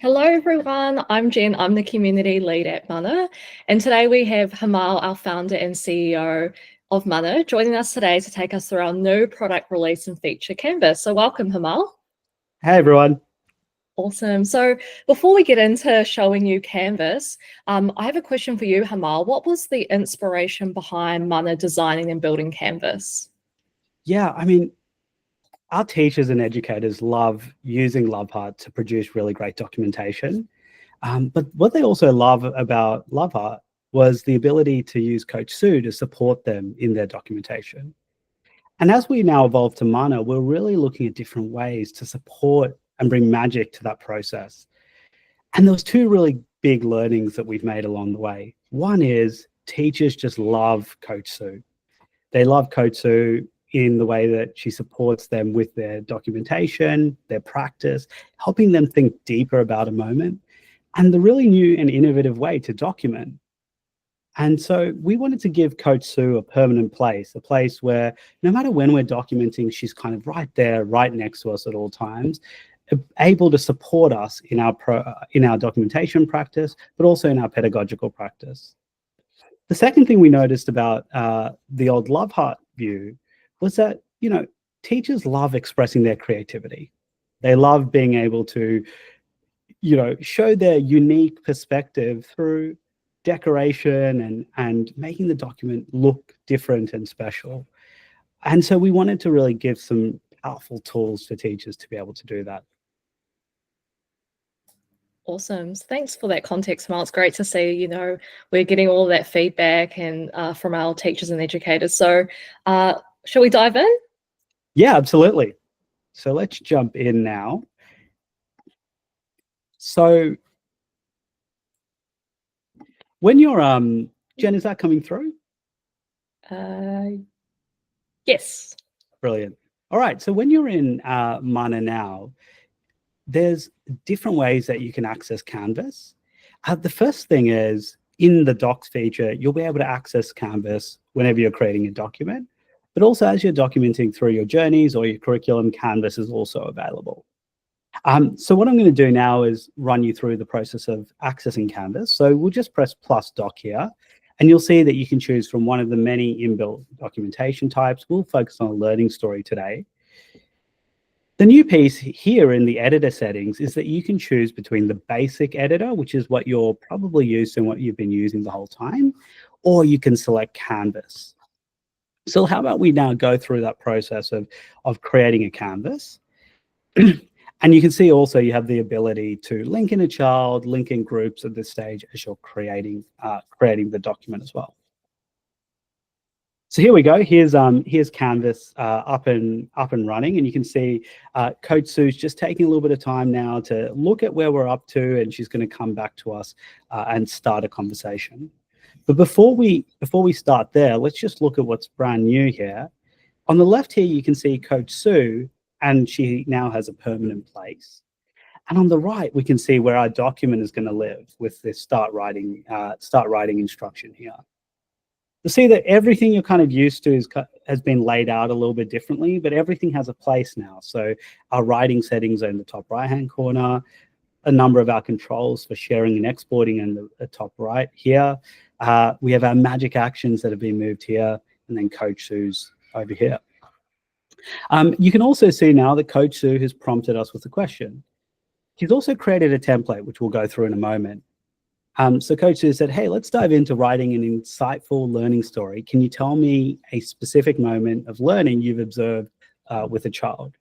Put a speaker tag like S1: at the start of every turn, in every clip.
S1: Hello everyone, I'm Jen, I'm the community lead at Mana, and today we have Himal, our founder and CEO of Mana, joining us today to take us through our new product release and feature canvas. So welcome Himal.
S2: Hey everyone.
S1: Awesome. So before we get into showing you Canvas, I have a question for you, Himal. What was the inspiration behind Mana designing and building Canvas?
S2: Yeah, our teachers and educators love using LoveHeart to produce really great documentation. But what they also love about LoveHeart was the ability to use Coach Sue to support them in their documentation. And as we now evolve to Mana, we're really looking at different ways to support and bring magic to that process. And there was two really big learnings that we've made along the way. One is teachers just love Coach Sue. They love Coach Sue in the way that she supports them with their documentation, their practice, helping them think deeper about a moment, and the really new and innovative way to document. And so we wanted to give Coach Sue a permanent place, a place where no matter when we're documenting, she's kind of right there, right next to us at all times, able to support us in our documentation practice, but also in our pedagogical practice. The second thing we noticed about the old LoveHeart view was that, teachers love expressing their creativity. They love being able to, show their unique perspective through decoration and making the document look different and special. And so we wanted to really give some powerful tools for teachers to be able to do that.
S1: Awesome. Thanks for that context, Mal. It's great to see, we're getting all of that feedback and from our teachers and educators. So shall we dive in?
S2: Yeah, absolutely. So let's jump in now. So when you're, Jen, is that coming through?
S1: Yes.
S2: Brilliant. All right. So when you're in Mana now, there's different ways that you can access Canvas. The first thing is in the Docs feature, you'll be able to access Canvas whenever you're creating a document, but also as you're documenting through your journeys or your curriculum, Canvas is also available. So what I'm going to do now is run you through the process of accessing Canvas. So we'll just press plus doc here, and you'll see that you can choose from one of the many inbuilt documentation types. We'll focus on a learning story today. The new piece here in the editor settings is that you can choose between the basic editor, which is what you're probably used to and what you've been using the whole time, or you can select Canvas. So how about we now go through that process of creating a canvas? And you can see also you have the ability to link in a child, link in groups at this stage as you're creating the document as well. So here we go. Here's Canvas up and running, and you can see Coach Sue's just taking a little bit of time now to look at where we're up to, and she's going to come back to us and start a conversation. But before we start there, let's just look at what's brand new here. On the left here, you can see Coach Sue, and she now has a permanent place. And on the right, we can see where our document is going to live with this start writing instruction here. You'll see that everything you're kind of used to has been laid out a little bit differently, but everything has a place now. So our writing settings are in the top right-hand corner, a number of our controls for sharing and exporting in the top right here. We have our magic actions that have been moved here, and then Coach Sue's over here. You can also see now that Coach Sue has prompted us with a question. She's also created a template, which we'll go through in a moment. So Coach Sue said, hey, let's dive into writing an insightful learning story. Can you tell me a specific moment of learning you've observed with a child?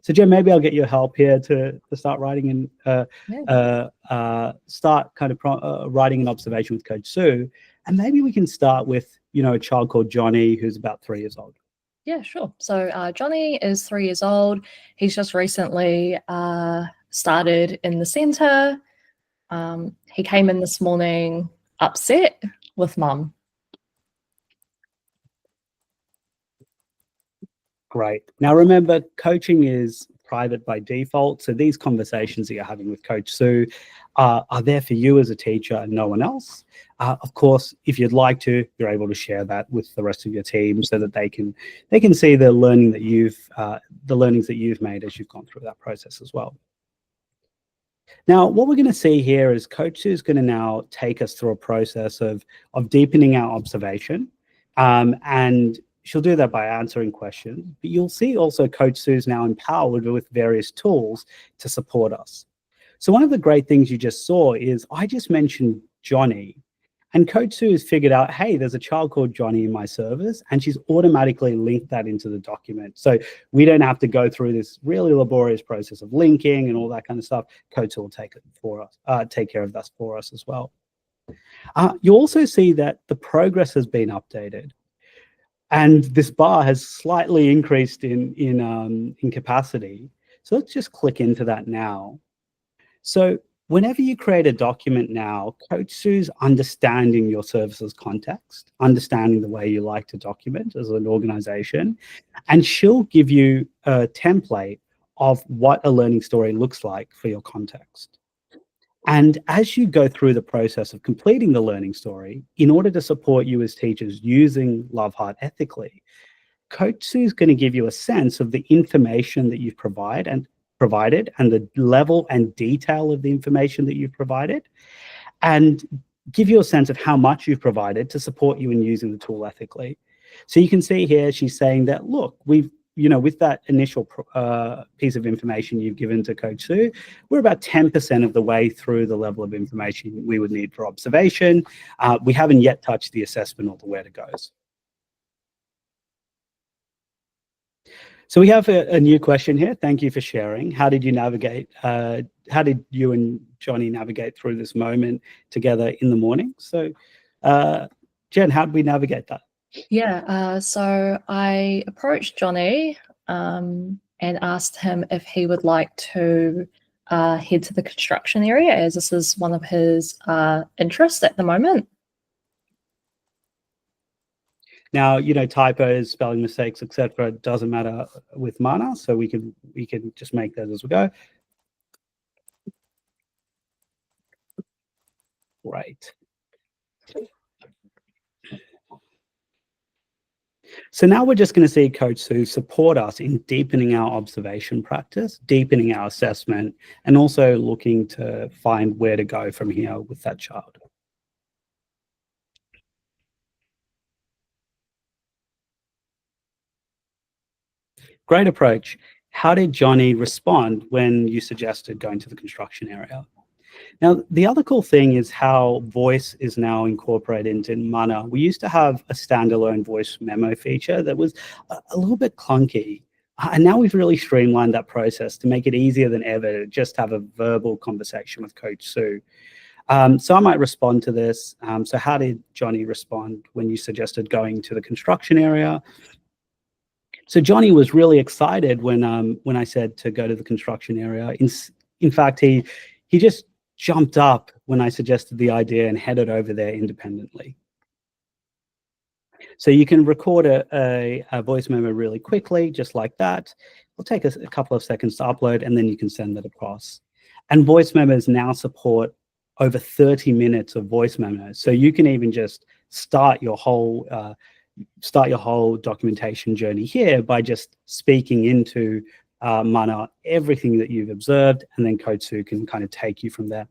S2: So Jen, maybe I'll get your help here to start writing and writing an observation with Coach Sue. And maybe we can start with, a child called Johnny, who's about 3 years old.
S1: Yeah, sure. So Johnny is 3 years old. He's just recently started in the centre. He came in this morning upset with mum.
S2: Great. Now remember, coaching is private by default. So these conversations that you're having with Coach Sue are there for you as a teacher and no one else. Of course, if you'd like to, you're able to share that with the rest of your team so that they can see the learnings that you've made as you've gone through that process as well. Now, what we're going to see here is Coach Sue is going to now take us through a process of deepening our observation. And she'll do that by answering questions. But you'll see also Coach Sue is now empowered with various tools to support us. So one of the great things you just saw is I just mentioned Johnny. And Coach Sue has figured out, hey, there's a child called Johnny in my service, and she's automatically linked that into the document. So we don't have to go through this really laborious process of linking and all that kind of stuff. Coach Sue will take it for us, take care of that for us as well. You also see that the progress has been updated, and this bar has slightly increased in capacity. So let's just click into that now. So whenever you create a document now, Coach Sue's understanding your service's context, understanding the way you like to document as an organization, and she'll give you a template of what a learning story looks like for your context. And as you go through the process of completing the learning story, in order to support you as teachers using Love Heart ethically, Coach Sue is going to give you a sense of the information that you've provided and the level and detail of the information that you've provided, and give you a sense of how much you've provided to support you in using the tool ethically. So you can see here, she's saying that, look, we've, with that initial piece of information you've given to Coach Sue, we're about 10% of the way through the level of information we would need for observation. We haven't yet touched the assessment or the where to goes. So we have a new question here. Thank you for sharing. How did you navigate? How did you and Johnny navigate through this moment together in the morning? So, Jen, how did we navigate that?
S1: Yeah, so I approached Johnny and asked him if he would like to head to the construction area, as this is one of his interests at the moment.
S2: Now, typos, spelling mistakes, etc., doesn't matter with Mana, so we can just make those as we go. Great. So now we're just going to see Coach Sue support us in deepening our observation practice, deepening our assessment, and also looking to find where to go from here with that child. Great approach. How did Johnny respond when you suggested going to the construction area? Now, the other cool thing is how voice is now incorporated into Mana. We used to have a standalone voice memo feature that was a little bit clunky. And now we've really streamlined that process to make it easier than ever to just have a verbal conversation with Coach Sue. So I might respond to this. So how did Johnny respond when you suggested going to the construction area? So Johnny was really excited when I said to go to the construction area. In fact, he just jumped up when I suggested the idea and headed over there independently. So you can record a voice memo really quickly, just like that. It'll take a couple of seconds to upload, and then you can send that across. And voice memos now support over 30 minutes of voice memos. So you can even just start your whole documentation journey here by just speaking into Mana everything that you've observed, and then Coach Sue can kind of take you from there.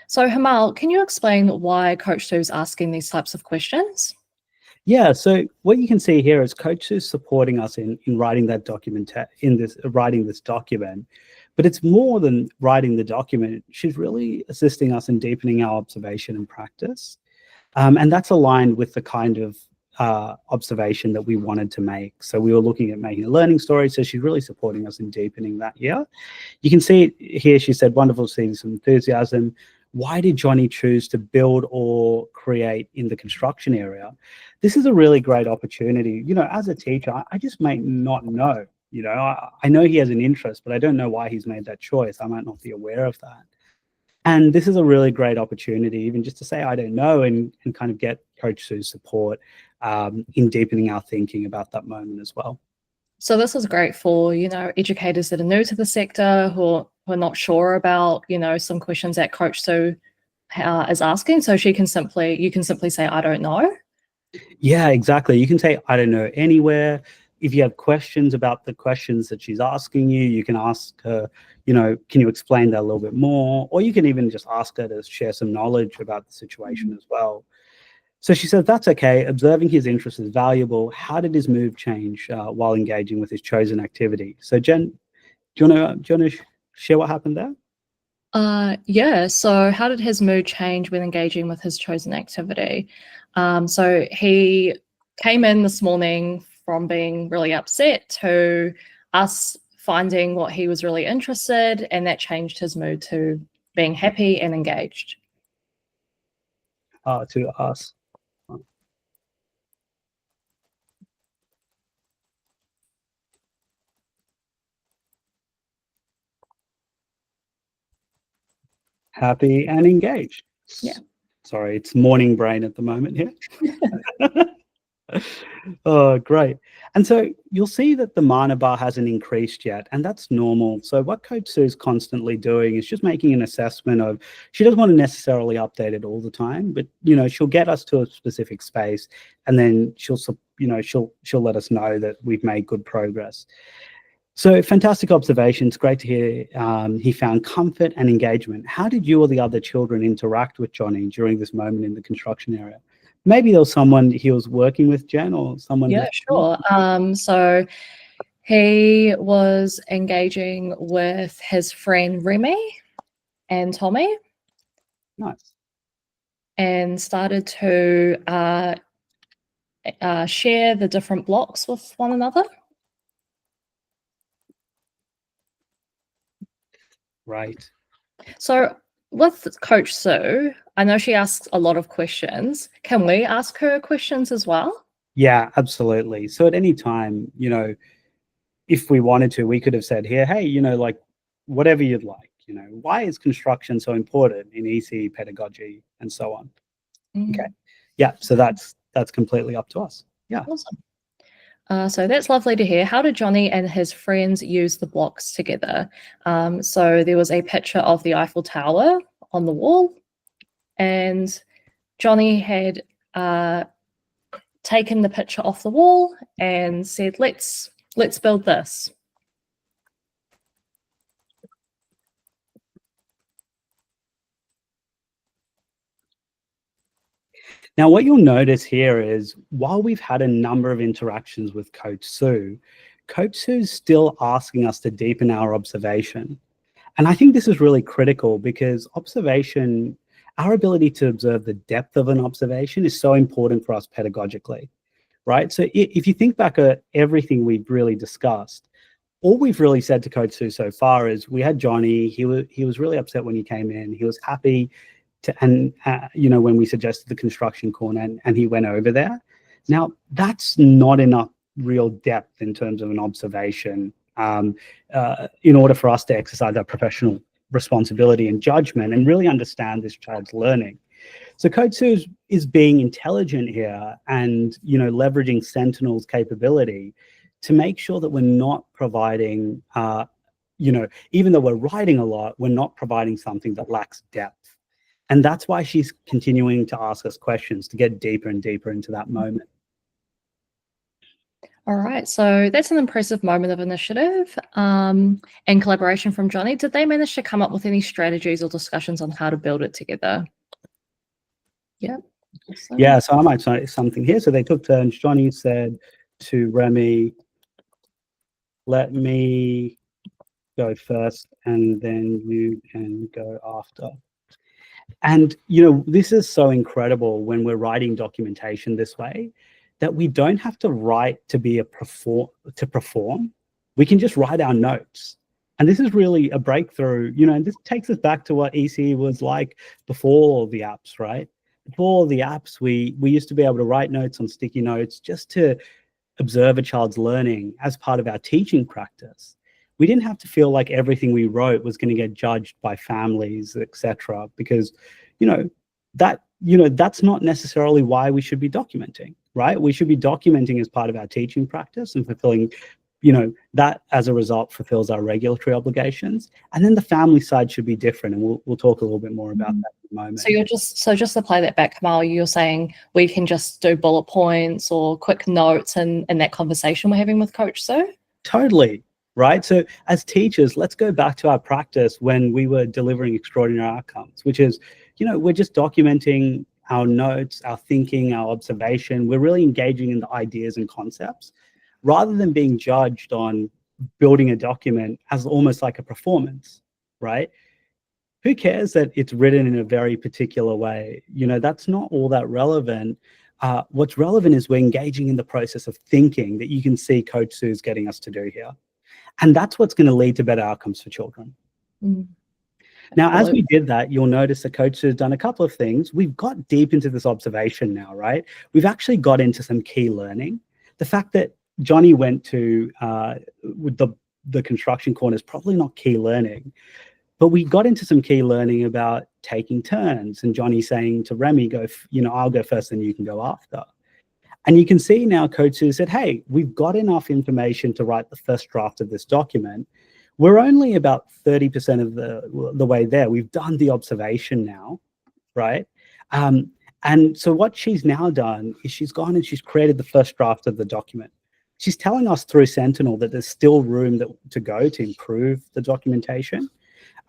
S1: So Himal, can you explain why Coach Sue is asking these types of questions?
S2: Yeah, so what you can see here is Coach Sue supporting us in writing that document, writing this document. But it's more than writing the document. She's really assisting us in deepening our observation and practice. And that's aligned with the kind of observation that we wanted to make. So we were looking at making a learning story. So she's really supporting us in deepening that here. You can see here, she said, wonderful seeing some enthusiasm. Why did Johnny choose to build or create in the construction area? This is a really great opportunity. As a teacher, I just might not know. I know he has an interest, but I don't know why he's made that choice. I might not be aware of that. And this is a really great opportunity, even just to say, I don't know, and kind of get Coach Sue's support in deepening our thinking about that moment as well.
S1: So this is great for, educators that are new to the sector who are not sure about, some questions that Coach Sue is asking. So you can simply say, I don't know.
S2: Yeah, exactly. You can say, I don't know anywhere. if you have questions about the questions that she's asking you, you can ask her, you know, can you explain that a little bit more? Or you can even just ask her to share some knowledge about the situation as well. So she said, that's okay. Observing his interest is valuable. How did his mood change while engaging with his chosen activity? So Jen, do you want to share what happened there?
S1: Yeah, so how did his mood change when engaging with his chosen activity? So he came in this morning from being really upset to us finding what he was really interested, and that changed his mood to being happy and engaged.
S2: To us. Happy and engaged.
S1: Yeah.
S2: Sorry, it's morning brain at the moment here. Oh, great. And so you'll see that the mana bar hasn't increased yet, and that's normal. So what Coach Sue's constantly doing is just making an assessment of, she doesn't want to necessarily update it all the time, but, you know, she'll get us to a specific space, and then she'll let us know that we've made good progress. So fantastic observations. Great to hear he found comfort and engagement. How did you or the other children interact with Johnny during this moment in the construction area? Maybe there was someone he was working with, Jen, or someone.
S1: Yeah, sure. So he was engaging with his friend Remy and Tommy.
S2: Nice.
S1: And started to share the different blocks with one another.
S2: Right.
S1: So with Coach Sue, I know she asks a lot of questions. Can we ask her questions as well?
S2: Yeah, absolutely. So at any time, you know, if we wanted to, we could have said here, hey, you know, like whatever you'd like, you know, why is construction so important in EC pedagogy and so on? Okay. Yeah. So that's completely up to us. Yeah.
S1: Awesome. So that's lovely to hear. How did Johnny and his friends use the blocks together? So there was a picture of the Eiffel Tower on the wall, and Johnny had taken the picture off the wall and said, let's build this.
S2: Now, what you'll notice here is while we've had a number of interactions with Coach Sue's still asking us to deepen our observation. And I think this is really critical because observation, our ability to observe the depth of an observation is so important for us pedagogically, right? So if you think back at everything we've really discussed, all we've really said to Coach Sue so far is we had Johnny, he was really upset when he came in, he was happy you know, when we suggested the construction corner and he went over there. Now, that's not enough real depth in terms of an observation in order for us to exercise our professional responsibility and judgment and really understand this child's learning. So Coach Sue is being intelligent here and, you know, leveraging Sentinel's capability to make sure that we're not providing, you know, even though we're writing a lot, we're not providing something that lacks depth. And that's why she's continuing to ask us questions to get deeper and deeper into that moment.
S1: All right, so that's an impressive moment of initiative and collaboration from Johnny. Did they manage to come up with any strategies or discussions on how to build it together? Yeah.
S2: Awesome. Yeah, so I might say something here. So they took turns. Johnny said to Remy, let me go first and then you can go after. And, you know, this is so incredible when we're writing documentation this way, that we don't have to write to be to perform. We can just write our notes. And this is really a breakthrough, you know, and this takes us back to what EC was like before the apps, right? Before the apps, we used to be able to write notes on sticky notes just to observe a child's learning as part of our teaching practice. We didn't have to feel like everything we wrote was going to get judged by families, etc. Because, you know, that's not necessarily why we should be documenting, right? We should be documenting as part of our teaching practice and fulfilling that as a result fulfills our regulatory obligations. And then the family side should be different, and we'll talk a little bit more about that in a moment.
S1: So just to play that back, Himal, you're saying we can just do bullet points or quick notes in that conversation we're having with Coach Sue?
S2: Totally, right? So as teachers, let's go back to our practice when we were delivering extraordinary outcomes, which is, we're just documenting our notes, our thinking, our observation. We're really engaging in the ideas and concepts rather than being judged on building a document as almost like a performance, right? Who cares that it's written in a very particular way? That's not all that relevant. What's relevant is we're engaging in the process of thinking that you can see Coach Sue's getting us to do here. And that's what's going to lead to better outcomes for children. Now, as we did that, you'll notice that Coach Sue has done a couple of things. We've got deep into this observation now, right? We've actually got into some key learning. The fact that Johnny went to with the construction corner is probably not key learning, but we got into some key learning about taking turns and Johnny saying to Remy, I'll go first, then you can go after. And you can see now Coach Sue said, hey, we've got enough information to write the first draft of this document. We're only about 30% of the way there. We've done the observation now, right? And so what she's now done is she's gone and she's created the first draft of the document. She's telling us through Sentinel that there's still room to go to improve the documentation.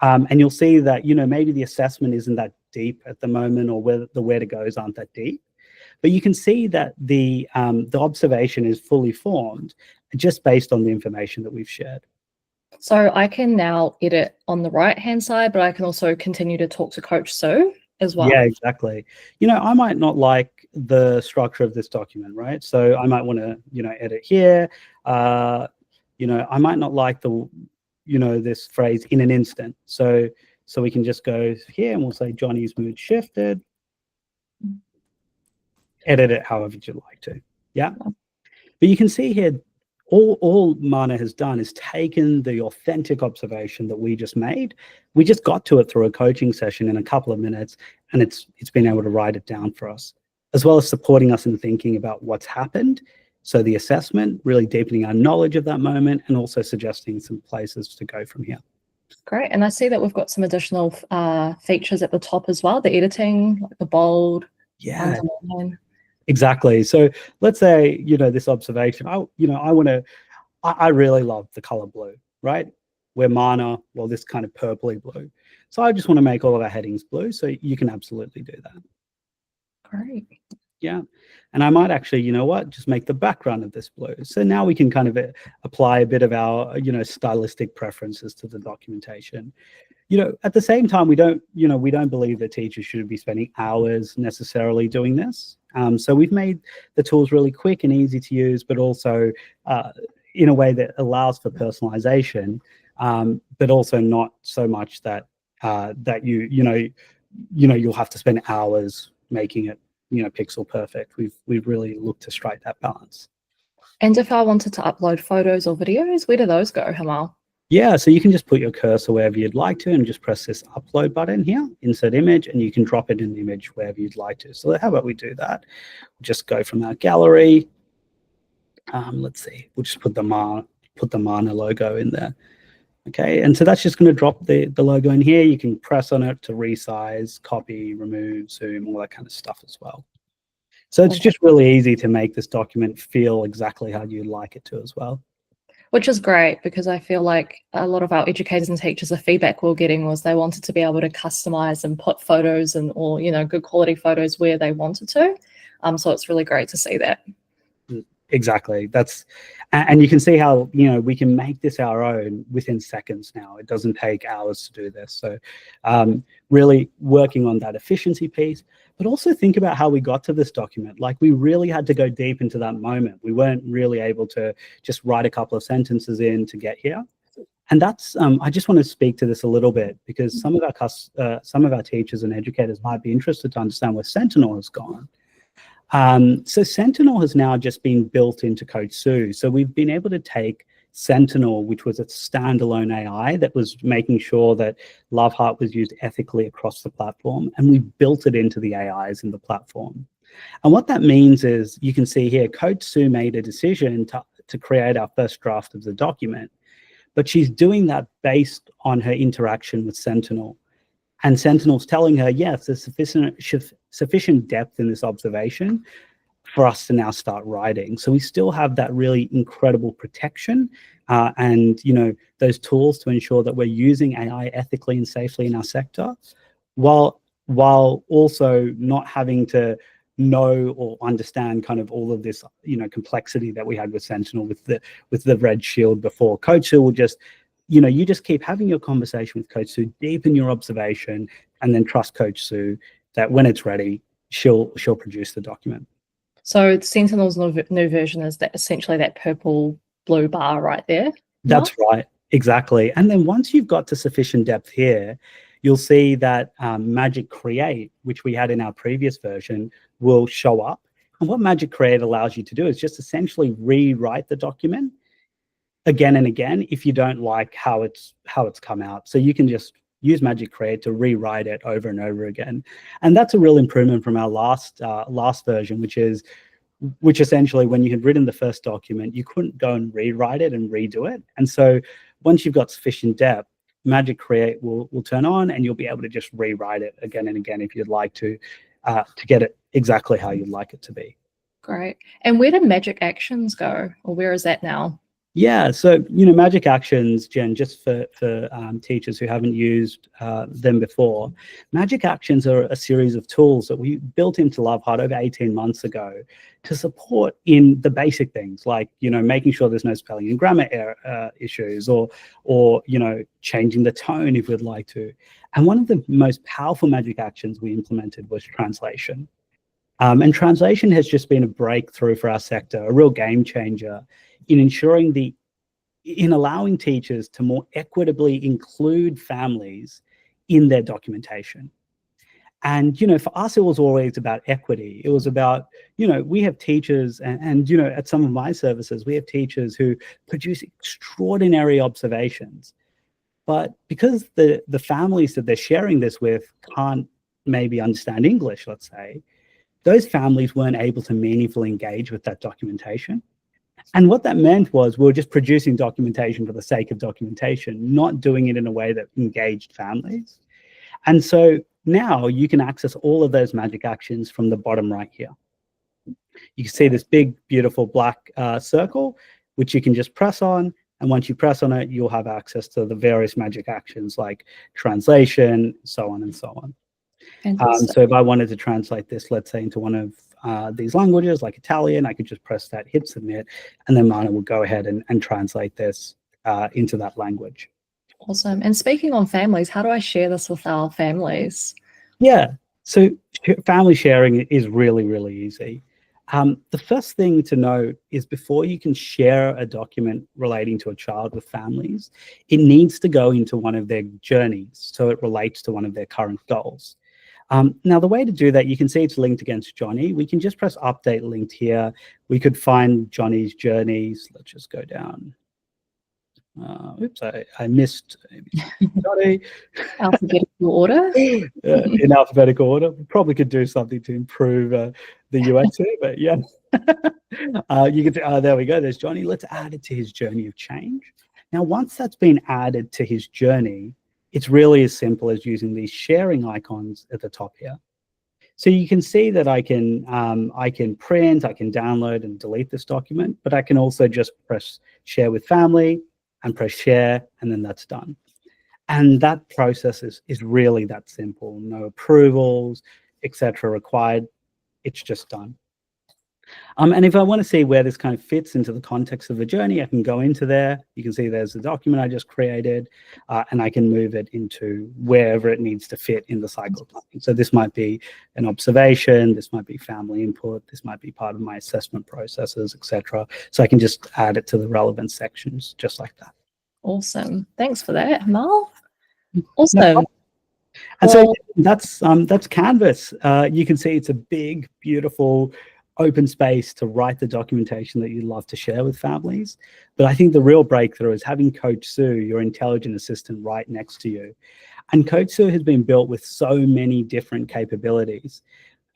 S2: And you'll see that, maybe the assessment isn't that deep at the moment, or where to goes aren't that deep. But you can see that the observation is fully formed just based on the information that we've shared.
S1: So I can now edit on the right-hand side, but I can also continue to talk to Coach Sue as well.
S2: Yeah, exactly. I might not like the structure of this document, right? So I might want to, edit here. I might not like this phrase in an instant. So we can just go here and we'll say Johnny's mood shifted. Edit it however you'd like to. Yeah. But you can see here, all Mana has done is taken the authentic observation that we just made. We just got to it through a coaching session in a couple of minutes, and it's been able to write it down for us, as well as supporting us in thinking about what's happened. So the assessment, really deepening our knowledge of that moment, and also suggesting some places to go from here.
S1: Great. And I see that we've got some additional features at the top as well, the editing, like the bold.
S2: Yeah. Exactly. So let's say, this observation, I really love the color blue, right? Where Mana, well, this kind of purpley blue. So I just want to make all of our headings blue. So you can absolutely do that.
S1: Great.
S2: Yeah. And I might actually, just make the background of this blue. So now we can kind of apply a bit of our, stylistic preferences to the documentation. At the same time, we don't believe that teachers should be spending hours necessarily doing this. So we've made the tools really quick and easy to use, but also in a way that allows for personalization, but also not so much that you'll have to spend hours making it pixel perfect. We've really looked to strike that balance.
S1: And if I wanted to upload photos or videos, where do those go, Himal?
S2: Yeah, so you can just put your cursor wherever you'd like to and just press this upload button here, insert image, and you can drop it in the image wherever you'd like to. So how about we do that? Just go from our gallery. Let's see, we'll just put the Mana logo in there. Okay, and so that's just going to drop the logo in here. You can press on it to resize, copy, remove, zoom, all that kind of stuff as well. So it's just really easy to make this document feel exactly how you'd like it to as well.
S1: Which is great, because I feel like a lot of our educators and teachers, the feedback we're getting was they wanted to be able to customize and put photos or good quality photos where they wanted to. So it's really great to see that.
S2: Exactly. And you can see how, we can make this our own within seconds now. It doesn't take hours to do this. So really working on that efficiency piece, but also think about how we got to this document. Like, we really had to go deep into that moment. We weren't really able to just write a couple of sentences in to get here. And that's, I just want to speak to this a little bit, because some of our teachers and educators might be interested to understand where Sentinel has gone. So Sentinel has now just been built into Coach Sue. So we've been able to take Sentinel, which was a standalone AI that was making sure that Love Heart was used ethically across the platform, and we built it into the AIs in the platform. And what that means is, you can see here, Coach Sue made a decision to create our first draft of the document. But she's doing that based on her interaction with Sentinel. And Sentinel's telling her, yes, there's sufficient depth in this observation for us to now start writing. So we still have that really incredible protection and those tools to ensure that we're using AI ethically and safely in our sector, while also not having to know or understand kind of all of this complexity that we had with Sentinel with the red shield before. Coach Sue will just you just keep having your conversation with Coach Sue, deepen your observation, and then trust Coach Sue that when it's ready, she'll produce the document.
S1: So Sentinel's new version is that essentially that purple blue bar right there?
S2: That's right, exactly. And then once you've got to sufficient depth here, you'll see that Magic Create, which we had in our previous version, will show up. And what Magic Create allows you to do is just essentially rewrite the document again and again if you don't like how it's come out. So you can just use Magic Create to rewrite it over and over again. And that's a real improvement from our last version, which essentially when you had written the first document, you couldn't go and rewrite it and redo it. And so once you've got sufficient depth, Magic Create will turn on and you'll be able to just rewrite it again and again if you'd like to get it exactly how you'd like it to be.
S1: Great. And where do Magic Actions go, or where is that now?
S2: Yeah, so Magic Actions, Jen, just for teachers who haven't used them before, Magic Actions are a series of tools that we built into LoveHeart over 18 months ago to support in the basic things like making sure there's no spelling and grammar issues, or changing the tone if we'd like to. And one of the most powerful Magic Actions we implemented was translation. And translation has just been a breakthrough for our sector, a real game changer in allowing teachers to more equitably include families in their documentation. And, for us, it was always about equity. It was about, we have teachers and at some of my services, we have teachers who produce extraordinary observations. But because the families that they're sharing this with can't maybe understand English, let's say, those families weren't able to meaningfully engage with that documentation. And what that meant was we were just producing documentation for the sake of documentation, not doing it in a way that engaged families. And so now you can access all of those Magic Actions from the bottom right here. You can see this big, beautiful black circle, which you can just press on. And once you press on it, you'll have access to the various Magic Actions like translation, so on and so on. So if I wanted to translate this, let's say, into one of these languages like Italian, I could just press that, hit submit, and then Mana will go ahead and translate this into that language.
S1: Awesome. And speaking on families, how do I share this with our families?
S2: Yeah, so family sharing is really, really easy. The first thing to note is before you can share a document relating to a child with families, it needs to go into one of their journeys so it relates to one of their current goals. Now, the way to do that, you can see it's linked against Johnny. We can just press update linked here. We could find Johnny's journeys. Let's just go down. Oops, I missed Johnny.
S1: Alphabetical order?
S2: In alphabetical order. We probably could do something to improve the UX here, but yeah. You can, there we go, there's Johnny. Let's add it to his journey of change. Now, once that's been added to his journey, it's really as simple as using these sharing icons at the top here. So you can see that I can print, I can download and delete this document, but I can also just press share with family and press share, and then that's done. And that process is really that simple. No approvals, etc. required. It's just done. And if I want to see where this kind of fits into the context of the journey, I can go into there. You can see there's the document I just created, and I can move it into wherever it needs to fit in the cycle of planning. So this might be an observation, this might be family input, this might be part of my assessment processes, etc. So I can just add it to the relevant sections just like that.
S1: Awesome. Thanks for that, Himal. Awesome.
S2: No, and so that's Canvas. You can see it's a big, beautiful, open space to write the documentation that you'd love to share with families. But I think the real breakthrough is having Coach Sue, your intelligent assistant, right next to you. And Coach Sue has been built with so many different capabilities.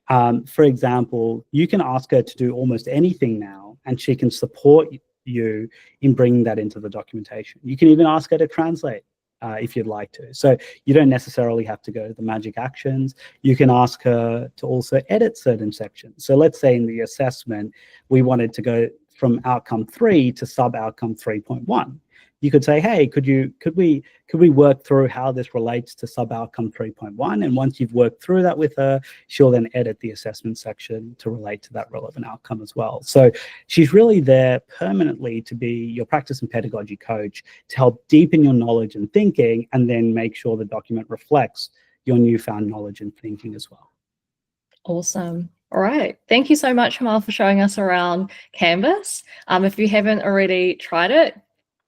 S2: For example, you can ask her to do almost anything now, and she can support you in bringing that into the documentation. You can even ask her to translate if you'd like to. So you don't necessarily have to go to the magic actions. You can ask her to also edit certain sections. So let's say in the assessment, we wanted to go from outcome 3 to sub outcome 3.1. You could say, hey, could we work through how this relates to sub outcome 3.1? And once you've worked through that with her, she'll then edit the assessment section to relate to that relevant outcome as well. So she's really there permanently to be your practice and pedagogy coach to help deepen your knowledge and thinking, and then make sure the document reflects your newfound knowledge and thinking as well.
S1: Awesome. All right. Thank you so much, Himal, for showing us around Canvas. If you haven't already tried it,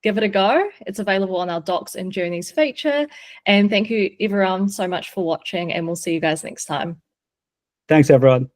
S1: give it a go. It's available on our Docs and Journeys feature. And thank you everyone so much for watching, and we'll see you guys next time.
S2: Thanks, everyone.